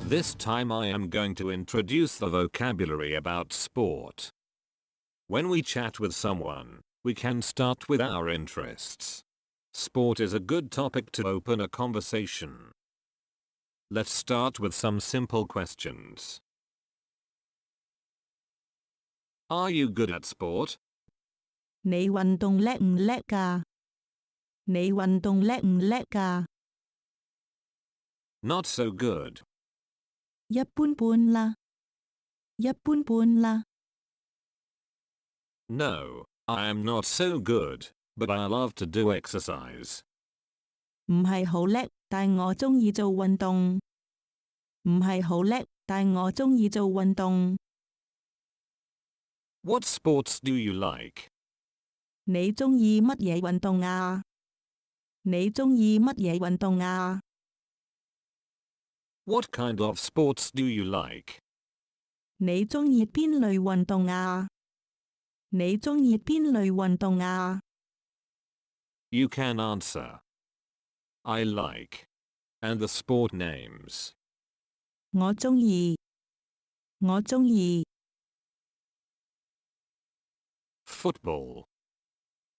This time I am going to introduce the vocabulary about sport. When we chat with someone, we can start with our interests. Sport is a good topic to open a conversation. Let's start with some simple questions. Are you good at sport? 你運動叻唔叻㗎？你運動叻唔叻㗎？ Not so good. 一般般啦，一般般啦。No, I am not so good, but I love to do exercise. 唔係好叻，但我鍾意做運動。唔係好叻，但我鍾意做運動。What sports do you like? 你鍾意乜嘢運動啊？你鍾意乜嘢運動啊？ What kind of sports do you like? 你鍾意邊類運動啊？你鍾意邊類運動啊？ You can answer. I like. And the sport names. 我鍾意，我鍾意。Football.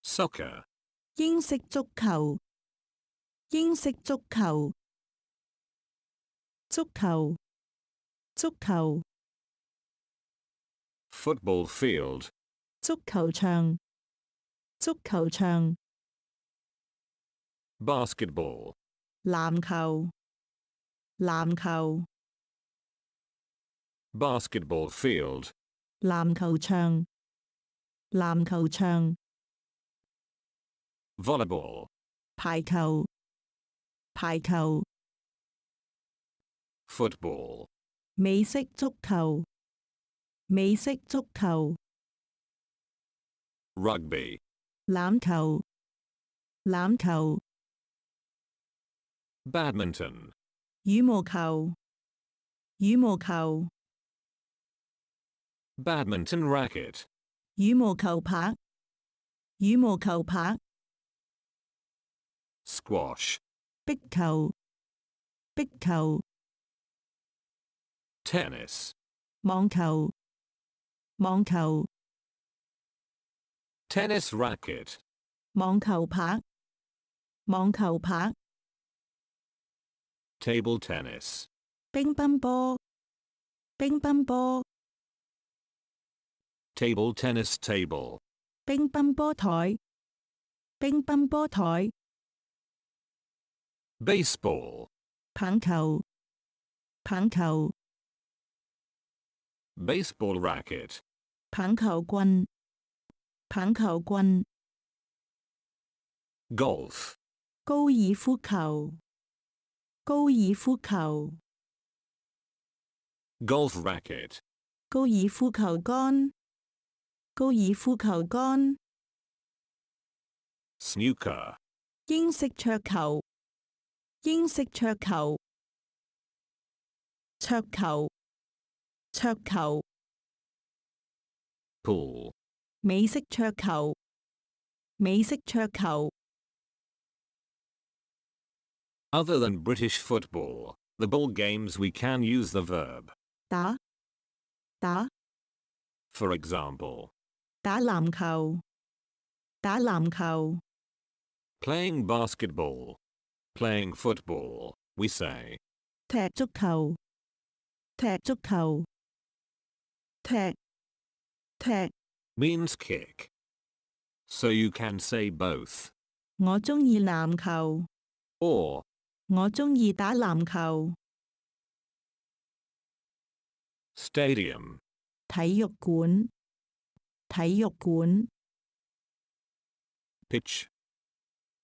Soccer. 英式足球，英式足球。足球，足球。Football field. 足球場，足球場。Basketball. 籃球，籃球。Basketball field. 籃球場，籃球場。Volleyball. 排球，排球。Football. 美式足球，美式足球。Rugby. 欖球，欖球。Badminton. 羽毛球，羽毛球。Badminton racket. 羽毛球拍，羽毛球拍。Squash. 壁球，壁球。Tennis. 網球，網球。Tennis racket. 網球拍，網球拍。Table tennis. 乒乓波，乒乓波。Table tennis table. 乒乓波台，乒乓波台。Baseball. 棒球，棒球。Baseball racket. 棒球棍，棒球棍。Golf. 高爾夫球，高爾夫球。Golf racket. 高爾夫球桿，高爾夫球桿。Snooker. 英式桌球，英式桌球。桌球，桌球。Pool. 美式桌球，美式桌球。Other than British football, the ball games we can use the verb. 打，打。For example, 打籃球，打籃球。playing basketball. Playing football, we say. 踢足球，踢足球。踢，踢。Means kick. So you can say both. 我鍾意籃球， Or, 我鍾意打籃球。stadium. 體育館，體育館。Pitch.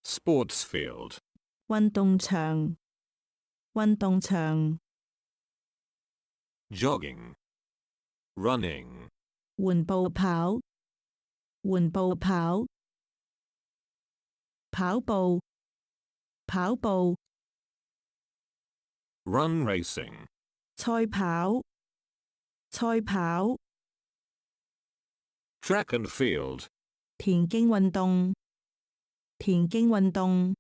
Sports field. 運動場，運動場。Jogging. Running. 緩步跑，緩步跑。跑步，跑步。Run racing. 賽跑，賽跑。Track and field. 田徑運動，田徑運動。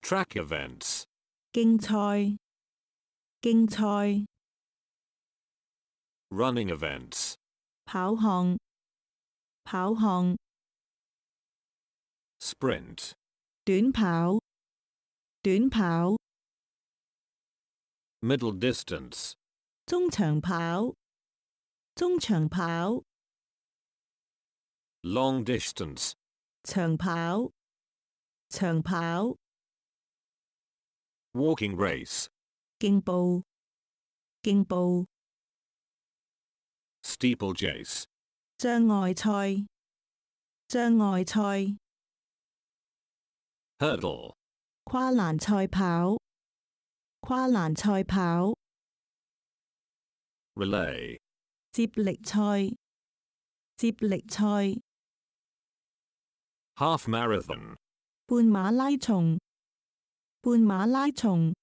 Track events. 競賽，競賽 running events, 跑項跑項 sprint, 短跑短跑 middle distance, 中長跑中長跑 long distance, 長跑長跑 walking race, 競步競步 steeplechase, 障礙賽障礙賽 hurdle, 跨欄賽跑跨欄賽跑 relay, 接力賽接力賽 half marathon, 半馬拉松半馬拉松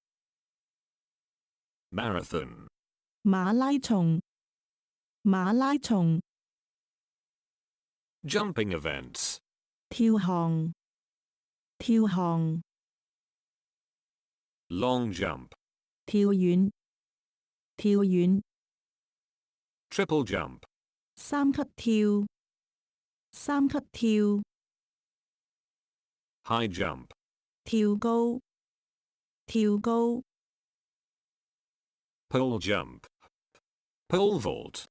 marathon, 馬拉松馬拉松 jumping events, 跳項跳項 long jump, 跳遠跳遠 triple jump, 三級跳三級跳 high jump, 跳高跳高 pole jump, pole vault,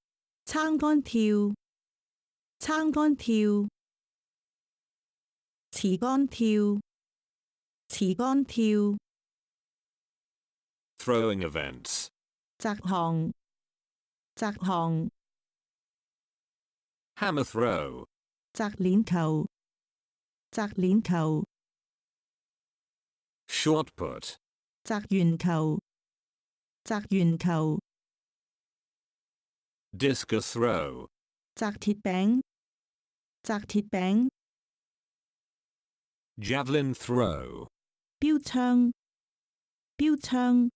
撐杆跳撐杆跳持杆跳持杆跳 throwing events, 擲項擲項 hammer throw, 擲鏈球擲鏈球 shot put, 擲圓球擲圓球 discus throw, 擲鐵餅擲鐵餅 javelin throw, 標槍標槍